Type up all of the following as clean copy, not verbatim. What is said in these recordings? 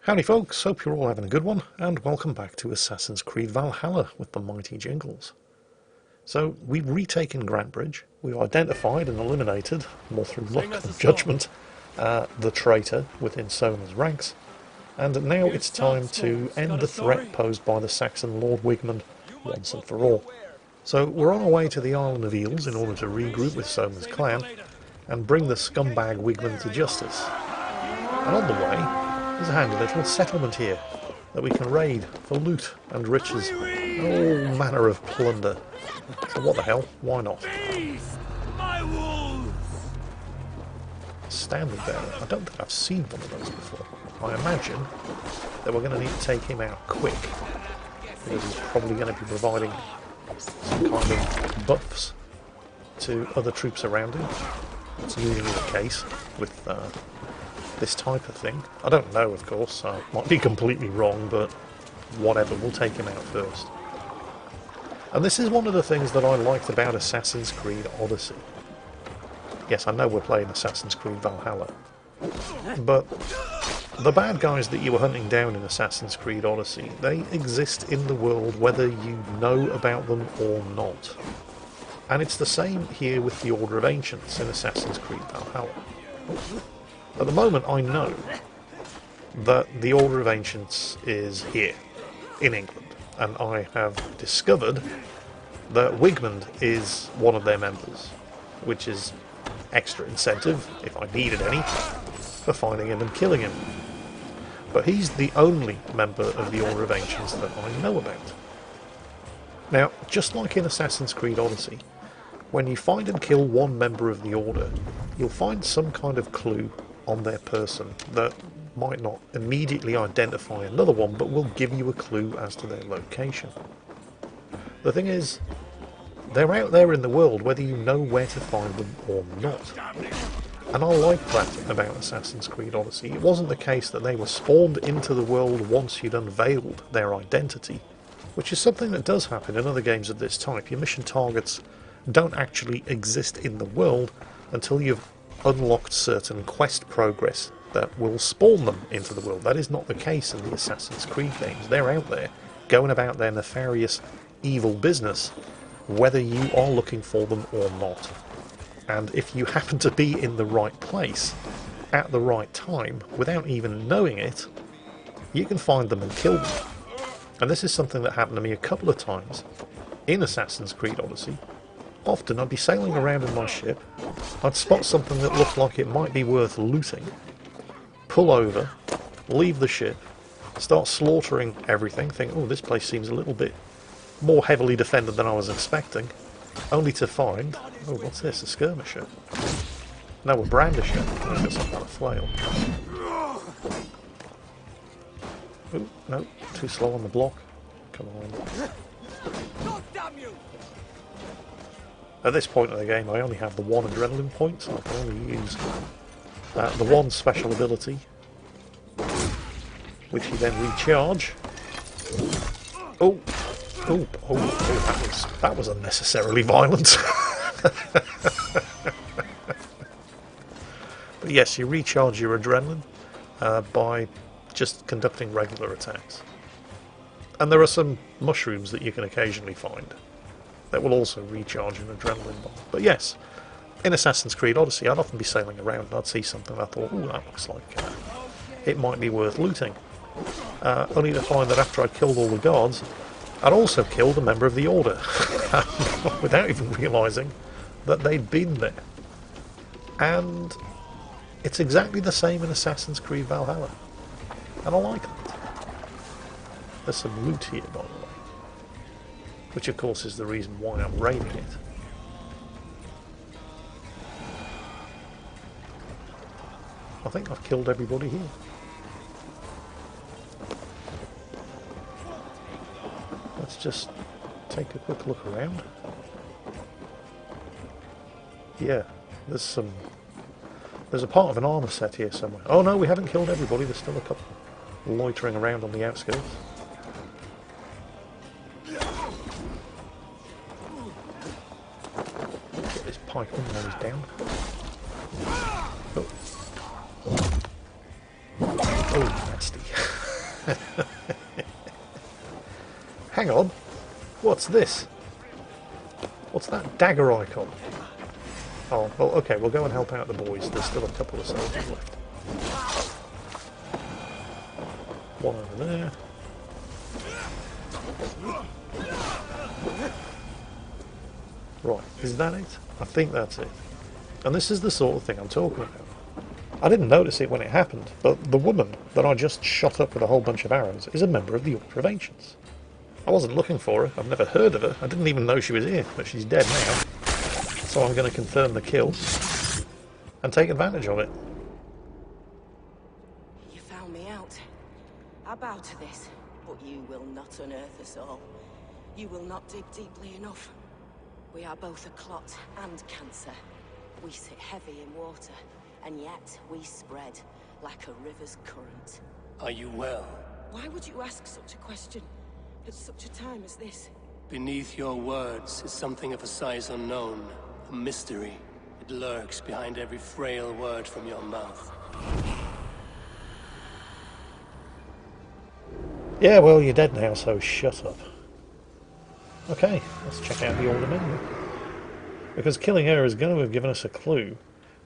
Howdy folks, hope you're all having a good one, and welcome back to Assassin's Creed Valhalla with the mighty Jingles. So, we've retaken Grantbridge, we've identified and eliminated, more through luck than judgment, the traitor within Sona's ranks, and now it's time to end the threat posed by the Saxon Lord Wigmund once and for all. So, we're on our way to the island of Eels in order to regroup with Sona's clan, and bring the scumbag Wigmund to justice. And on the way, there's a handy little settlement here that we can raid for loot and riches and all manner of plunder. So what the hell, why not? Standard bearer. I don't think I've seen one of those before. I imagine that we're going to need to take him out quick, because he's probably going to be providing some kind of buffs to other troops around him. That's usually the case with this type of thing. I don't know, of course, I might be completely wrong, but whatever, we'll take him out first. And this is one of the things that I liked about Assassin's Creed Odyssey. Yes, I know we're playing Assassin's Creed Valhalla, but the bad guys that you were hunting down in Assassin's Creed Odyssey, they exist in the world whether you know about them or not. And it's the same here with the Order of Ancients in Assassin's Creed Valhalla. At the moment, I know that the Order of Ancients is here, in England, and I have discovered that Wigmund is one of their members, which is extra incentive, if I needed any, for finding him and killing him. But he's the only member of the Order of Ancients that I know about. Now, just like in Assassin's Creed Odyssey, when you find and kill one member of the Order, you'll find some kind of clue on their person that might not immediately identify another one, but will give you a clue as to their location. The thing is, they're out there in the world whether you know where to find them or not. And I like that about Assassin's Creed Odyssey. It wasn't the case that they were spawned into the world once you'd unveiled their identity, which is something that does happen in other games of this type. Your mission targets don't actually exist in the world until you've unlocked certain quest progress that will spawn them into the world. That is not the case in the Assassin's Creed games. They're out there, going about their nefarious, evil business, whether you are looking for them or not. And if you happen to be in the right place, at the right time, without even knowing it, you can find them and kill them. And this is something that happened to me a couple of times in Assassin's Creed Odyssey. Often I'd be sailing around in my ship, I'd spot something that looked like it might be worth looting, pull over, leave the ship, start slaughtering everything, think, oh, this place seems a little bit more heavily defended than I was expecting, only to find, oh, what's this, a skirmisher? No, a brandisher. I guess I've got a flail. Oh, no, too slow on the block. Come on. At this point of the game, I only have the one adrenaline point, so I can only use the one special ability, which you then recharge. Oh, oh, oh, oh! That was unnecessarily violent. But yes, you recharge your adrenaline by just conducting regular attacks, and there are some mushrooms that you can occasionally find that will also recharge an adrenaline bomb. But yes, in Assassin's Creed Odyssey, I'd often be sailing around and I'd see something I thought, oh, that looks like it might be worth looting. Only to find that after I'd killed all the guards, I'd also killed a member of the Order, without even realising that they'd been there. And it's exactly the same in Assassin's Creed Valhalla. And I like that. There's some loot here, by the way, which of course is the reason why I'm raiding it. I think I've killed everybody here. Let's just take a quick look around. Yeah, there's a part of an armour set here somewhere. Oh no, we haven't killed everybody, there's still a couple loitering around on the outskirts. Pikeman while he's down. Oh. Oh, nasty. Hang on. What's this? What's that dagger icon? Oh, well, okay, we'll go and help out the boys. There's still a couple of soldiers left. One over there. Right, is that it? I think that's it. And this is the sort of thing I'm talking about. I didn't notice it when it happened, but the woman that I just shot up with a whole bunch of arrows is a member of the Order of Ancients. I wasn't looking for her, I've never heard of her, I didn't even know she was here, but she's dead now. So I'm going to confirm the kill and take advantage of it. You found me out. I bow to this, but you will not unearth us all. You will not dig deeply enough. We are both a clot and cancer. We sit heavy in water, and yet we spread like a river's current. Are you well? Why would you ask such a question at such a time as this? Beneath your words is something of a size unknown, a mystery. It lurks behind every frail word from your mouth. Yeah, well, you're dead now, so shut up. Okay, let's check out the order menu. Because killing her is going to have given us a clue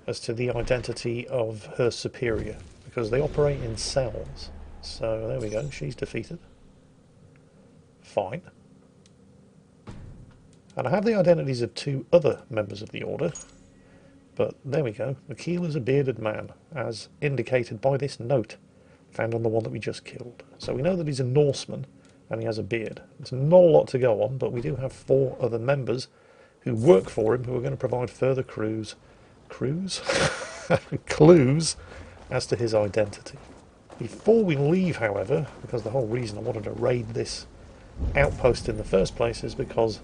as to the identity of her superior, because they operate in cells. So there we go, she's defeated. Fine. And I have the identities of two other members of the order, but there we go. Akil is a bearded man, as indicated by this note found on the one that we just killed. So we know that he's a Norseman and he has a beard. It's not a lot to go on, but we do have 4 other members who work for him who are going to provide further clues as to his identity. Before we leave, however, because the whole reason I wanted to raid this outpost in the first place is because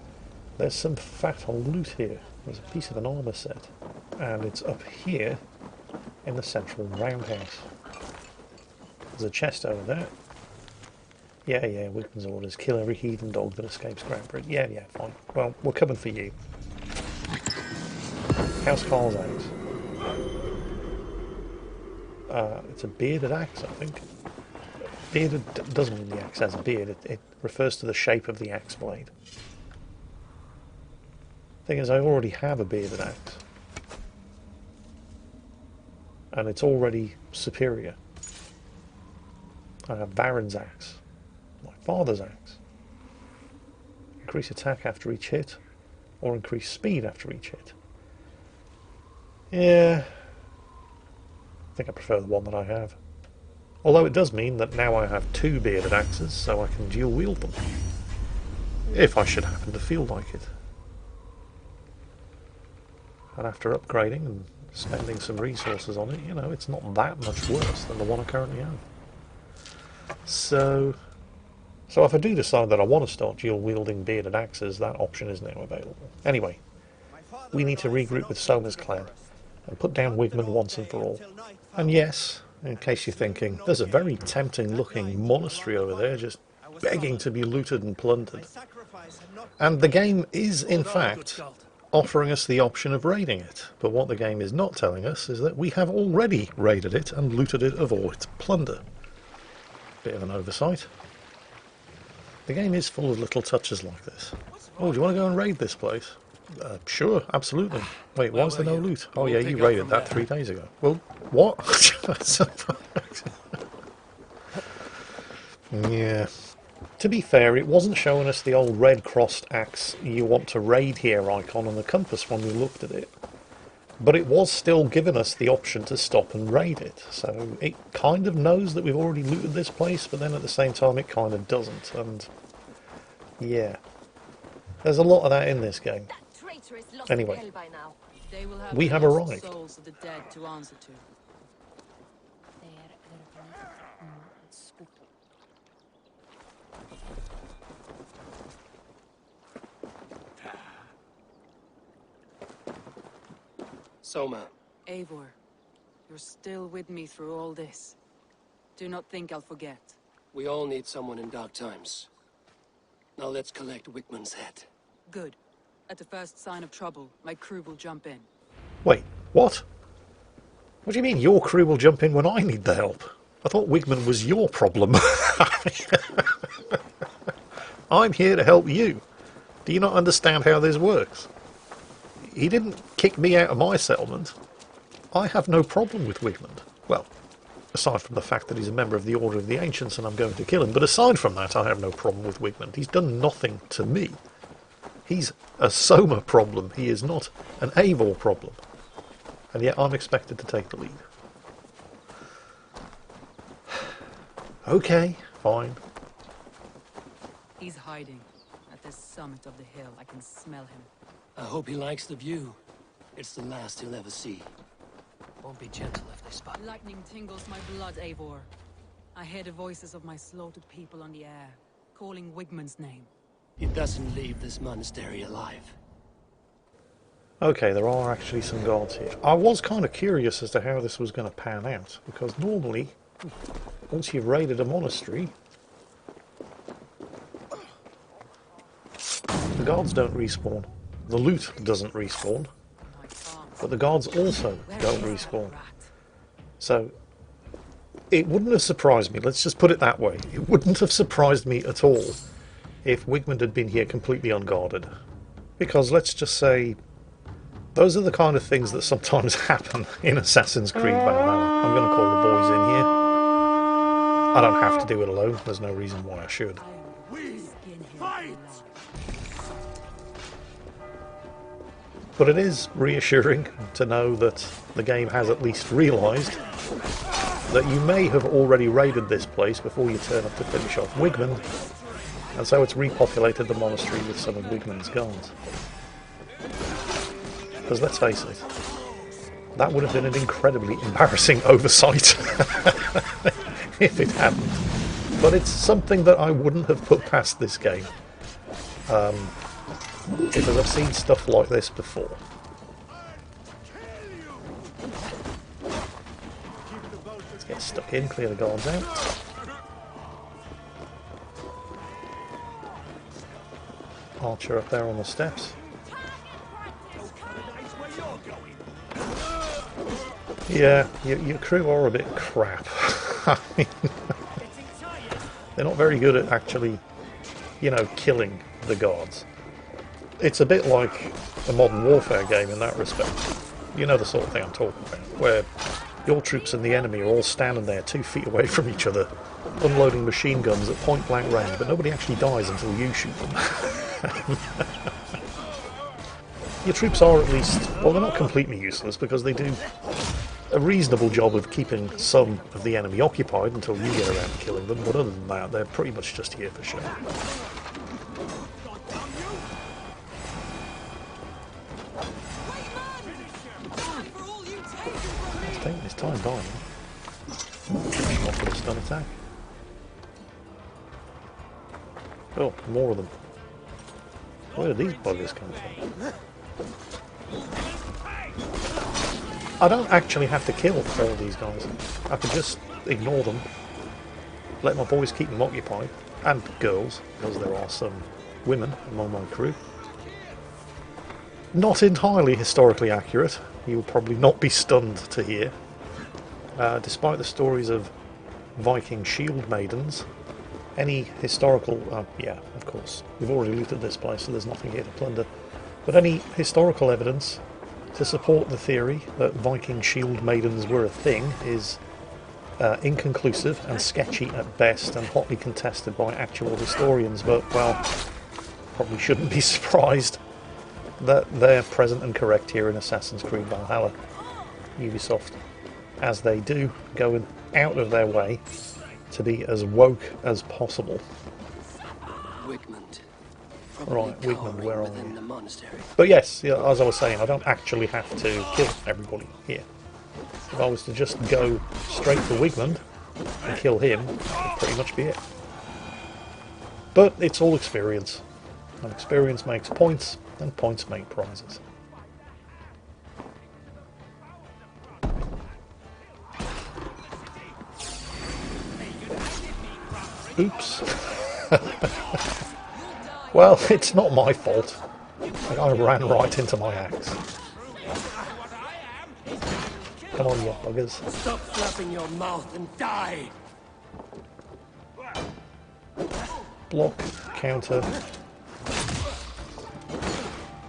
there's some fat loot here. There's a piece of an armour set, and it's up here in the central roundhouse. There's a chest over there. Yeah, Wigmund's orders. Kill every heathen dog that escapes Grandbridge. Yeah, fine. Well, we're coming for you. House Carl's axe. It's a bearded axe, I think. Bearded doesn't mean the axe has a beard. It refers to the shape of the axe blade. Thing is, I already have a bearded axe. And it's already superior. I have Baron's axe. My father's axe. Increase attack after each hit, or increase speed after each hit. Yeah, I think I prefer the one that I have. Although it does mean that now I have 2 bearded axes, so I can dual wield them. If I should happen to feel like it. And after upgrading and spending some resources on it, you know, it's not that much worse than the one I currently have. So if I do decide that I want to start dual wielding bearded axes, that option is now available. Anyway, we need to regroup with Soma's clan and put down Wigmund once and for all. And yes, in case you're thinking, there's a very tempting looking monastery over there just begging to be looted and plundered. And the game is, in fact, offering us the option of raiding it. But what the game is not telling us is that we have already raided it and looted it of all its plunder. Bit of an oversight. The game is full of little touches like this. Oh, do you want to go and raid this place? Sure, absolutely. Wait, why is there no loot? Oh yeah, you raided that 3 days ago. Well, what? Yeah. To be fair, it wasn't showing us the old red crossed axe you want to raid here icon on the compass when we looked at it. But it was still giving us the option to stop and raid it. So it kind of knows that we've already looted this place, but then at the same time it kind of doesn't. And yeah, there's a lot of that in this game. Anyway, we have arrived. Soma. Eivor, you're still with me through all this. Do not think I'll forget. We all need someone in dark times. Now let's collect Wigmund's head. Good. At the first sign of trouble, my crew will jump in. Wait, what? What do you mean your crew will jump in when I need the help? I thought Wigmund was your problem. I'm here to help you. Do you not understand how this works? He didn't kick me out of my settlement. I have no problem with Wigmund. Well, aside from the fact that he's a member of the Order of the Ancients and I'm going to kill him. But aside from that, I have no problem with Wigmund. He's done nothing to me. He's a Soma problem. He is not an Eivor problem. And yet I'm expected to take the lead. Okay, fine. He's hiding. At the summit of the hill, I can smell him. I hope he likes the view. It's the last he'll ever see. Won't be gentle if they spot. Lightning tingles my blood, Eivor. I hear the voices of my slaughtered people on the air, calling Wigmund's name. He doesn't leave this monastery alive. Okay, there are actually some guards here. I was kind of curious as to how this was going to pan out, because normally, once you've raided a monastery, the guards don't respawn. The loot doesn't respawn, but the guards also don't respawn. So, it wouldn't have surprised me, let's just put it that way. It wouldn't have surprised me at all if Wigmund had been here completely unguarded. Because let's just say, those are the kind of things that sometimes happen in Assassin's Creed Valhalla. I'm going to call the boys in here. I don't have to do it alone, there's no reason why I should. But it is reassuring to know that the game has at least realised that you may have already raided this place before you turn up to finish off Wigmund, and so it's repopulated the monastery with some of Wigmund's guards. Because let's face it, that would have been an incredibly embarrassing oversight if it hadn't. But it's something that I wouldn't have put past this game. Because I've seen stuff like this before. Let's get stuck in, clear the guards out. Archer up there on the steps. Yeah, your crew are a bit crap. I mean, they're not very good at actually, you know, killing the guards. It's a bit like a modern warfare game in that respect. You know the sort of thing I'm talking about, where your troops and the enemy are all standing there 2 feet away from each other, unloading machine guns at point blank range, but nobody actually dies until you shoot them. Your troops are at least, well, they're not completely useless because they do a reasonable job of keeping some of the enemy occupied until you get around to killing them, but other than that, they're pretty much just here for show. It's taking his time dying. Off with a stun attack. Oh, more of them. Where did these buggers come from? I don't actually have to kill all of these guys. I can just ignore them, let my boys keep them occupied, and girls, because there are some women among my crew. Not entirely historically accurate, you'll probably not be stunned to hear. Despite the stories of Viking shield maidens, any historical... yeah, of course, we've already looted this place, so there's nothing here to plunder. But any historical evidence to support the theory that Viking shield maidens were a thing is inconclusive and sketchy at best, and hotly contested by actual historians, but, well, probably shouldn't be surprised that they're present and correct here in Assassin's Creed Valhalla. Ubisoft, as they do, going out of their way to be as woke as possible. Wigmund. Right, Wigmund, where are the you? monastery. But yes, yeah, as I was saying, I don't actually have to kill everybody here. If I was to just go straight for Wigmund and kill him, that'd pretty much be it. But it's all experience. And experience makes points, and points make prizes. Oops. Well, it's not my fault. I ran right into my axe. Come on, you buggers. Stop flapping your mouth and die! Block, counter.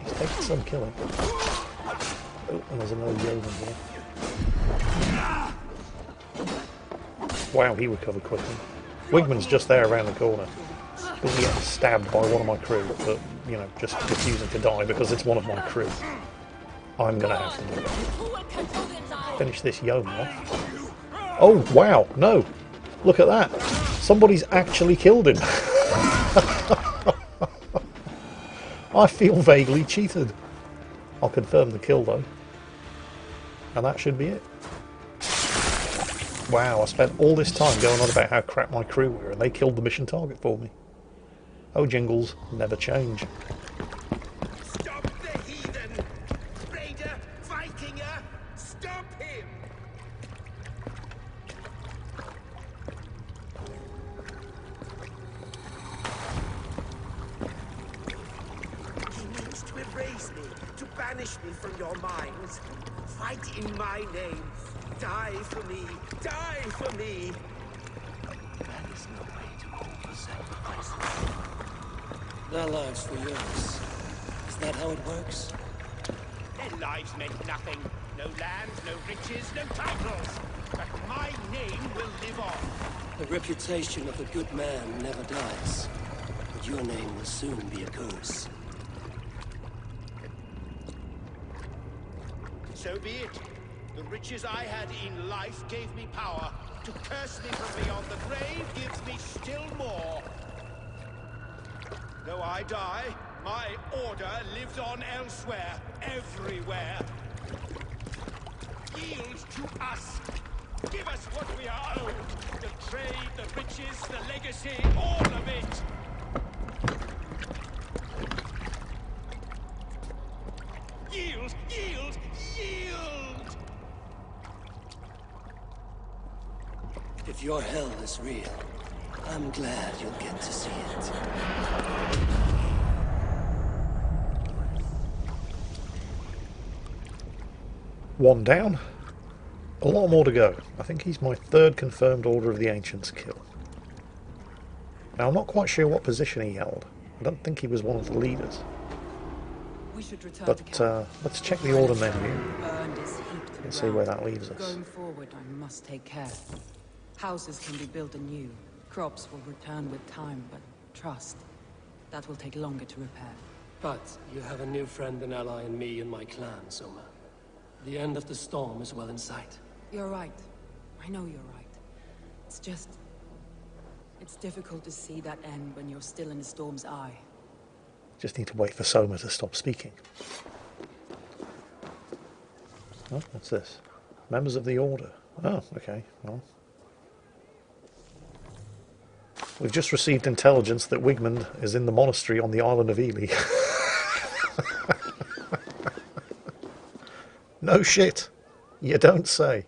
He's taking some killing. Oh, and there's another yeoman here. Wow, he recovered quickly. Wigmund's just there around the corner. He's getting stabbed by one of my crew, but, you know, just refusing to die because it's one of my crew. I'm going to have to do it. Finish this yeoman off. Oh, wow, no. Look at that. Somebody's actually killed him. I feel vaguely cheated. I'll confirm the kill, though. And that should be it. Wow, I spent all this time going on about how crap my crew were, and they killed the mission target for me. Oh, Jingles, never change. Stop the heathen! Raider, Vikinger, stop him! He means to erase me, to banish me from your minds. Fight in my name. Die for me! Die for me! That is no way to call for sacrifices. Their lives for yours. Is that how it works? Their lives meant nothing. No land, no riches, no titles. But my name will live on. The reputation of a good man never dies. But your name will soon be a curse. So be it. The riches I had in life gave me power. To curse me from beyond the grave gives me still more. Though I die, my order lives on elsewhere, everywhere. Yield to us. Give us what we are owed. The trade, the riches, the legacy, all of it. Yield, yield, yield! If your hell is real, I'm glad you'll get to see it. One down. A lot more to go. I think he's my third confirmed Order of the Ancients kill. Now, I'm not quite sure what position he held. I don't think he was one of the leaders. We should return to But camp. let's check the order menu Earned is heaped to the and see where ground. that leaves us. Going forward, I must take care. Houses can be built anew. Crops will return with time, but trust, that will take longer to repair. But you have a new friend and ally in me and my clan, Soma. The end of the storm is well in sight. You're right. I know you're right. It's just... it's difficult to see that end when you're still in the storm's eye. Just need to wait for Soma to stop speaking. Oh, what's this? Members of the Order. Oh, okay. Well, we've just received intelligence that Wigmund is in the monastery on the island of Ely. No shit. You don't say.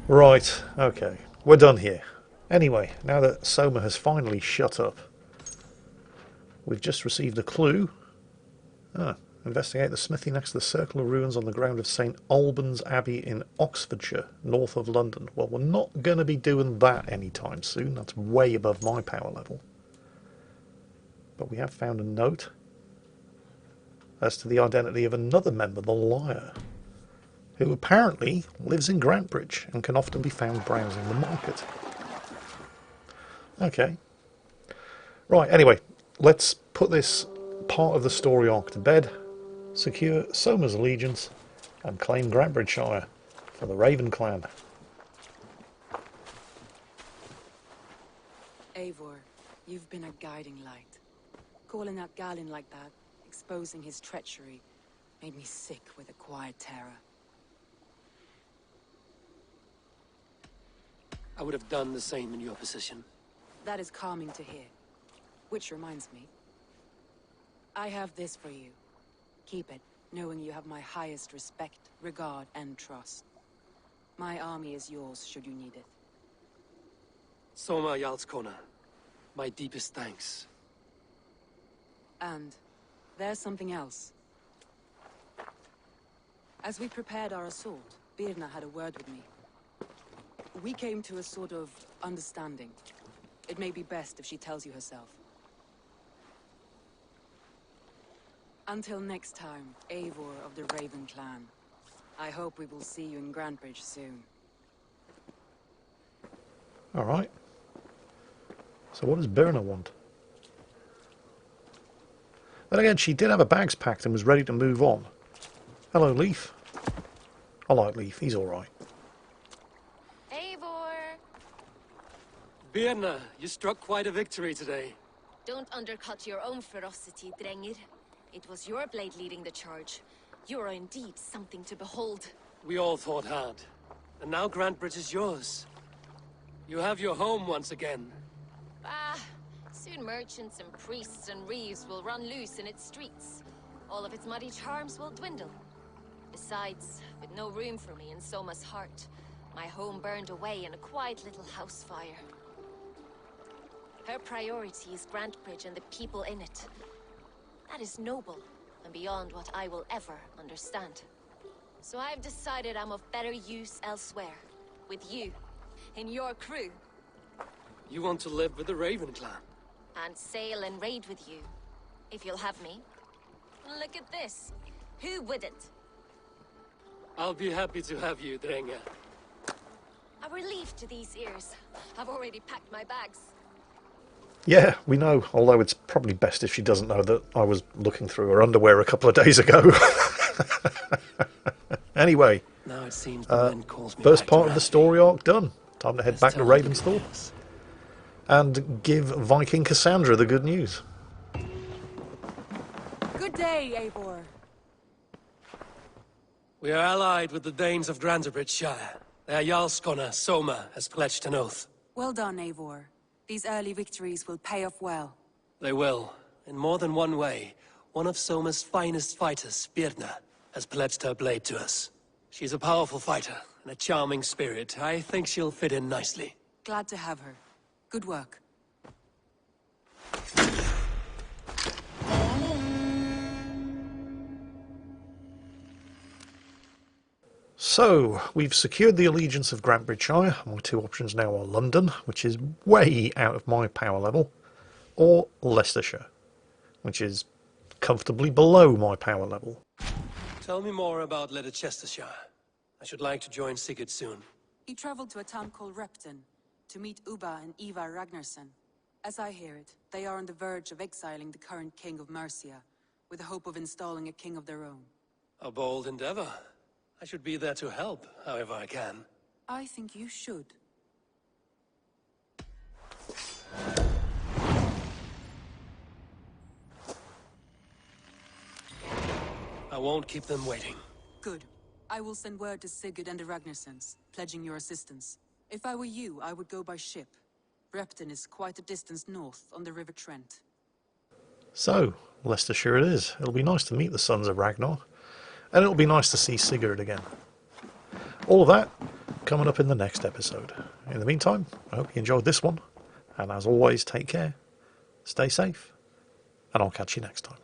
Right, okay. We're done here. Anyway, now that Soma has finally shut up, we've just received a clue. Investigate the smithy next to the circle of ruins on the ground of St. Albans Abbey in Oxfordshire, north of London. Well, we're not going to be doing that anytime soon. That's way above my power level. But we have found a note as to the identity of another member, the Liar, who apparently lives in Grantbridge and can often be found browsing the market. Okay. Right, anyway, let's put this part of the story arc to bed, secure Soma's allegiance, and claim Grantbridgeshire for the Raven clan. Eivor, you've been a guiding light. Calling out Galin like that, exposing his treachery, made me sick with a quiet terror. I would have done the same in your position. That is calming to hear. Which reminds me, I have this for you. Keep it, knowing you have my highest respect, regard, and trust. My army is yours, should you need it. Soma Jarlskona, my deepest thanks. And there's something else. As we prepared our assault, Birna had a word with me. We came to a sort of understanding. It may be best if she tells you herself. Until next time, Eivor of the Raven clan. I hope we will see you in Grantebridge soon. Alright. So what does Birna want? Then again, she did have her bags packed and was ready to move on. Hello, Leaf. I like Leaf, he's alright. Eivor! Birna, you struck quite a victory today. Don't undercut your own ferocity, Drengir. It was your blade leading the charge. You are indeed something to behold. We all fought hard. And now Grantebridge is yours. You have your home once again. Ah, soon merchants and priests and reeves will run loose in its streets. All of its muddy charms will dwindle. Besides, with no room for me in Soma's heart, my home burned away in a quiet little house fire. Her priority is Grantebridge and the people in it. That is noble, and beyond what I will ever understand. So I've decided I'm of better use elsewhere. With you, in your crew. You want to live with the Raven clan? And sail and raid with you, if you'll have me. Look at this. Who wouldn't? I'll be happy to have you, Drenge. A relief to these ears. I've already packed my bags. Yeah, we know, although it's probably best if she doesn't know that I was looking through her underwear a couple of days ago. Anyway, Now it seems the wind calls me first back part to of the Raffi. story arc done. Time to head back to Tell her the Ravensthorpe good news. and give Viking Cassandra the good news. Good day, Eivor. We are allied with the Danes of Grantebridge Shire. Their Jarlskona, Soma, has pledged an oath. Well done, Eivor. These early victories will pay off well. They will. In more than one way, one of Soma's finest fighters, Birna, has pledged her blade to us. She's a powerful fighter and a charming spirit. I think she'll fit in nicely. Glad to have her. Good work. So, we've secured the allegiance of Grantebridge Shire. My two options now are London, which is way out of my power level, or Leicestershire, which is comfortably below my power level. Tell me more about Leicestershire. I should like to join Sigurd soon. He traveled to a town called Repton to meet Ubba and Eva Ragnarsson. As I hear it, they are on the verge of exiling the current king of Mercia, with the hope of installing a king of their own. A bold endeavor. I should be there to help, however I can. I think you should. I won't keep them waiting. Good. I will send word to Sigurd and the Ragnarssons, pledging your assistance. If I were you, I would go by ship. Repton is quite a distance north on the River Trent. So, Leicestershire it is. It'll be nice to meet the sons of Ragnar, and it'll be nice to see Sigurd again. All of that coming up in the next episode. In the meantime, I hope you enjoyed this one, and as always, take care, stay safe, and I'll catch you next time.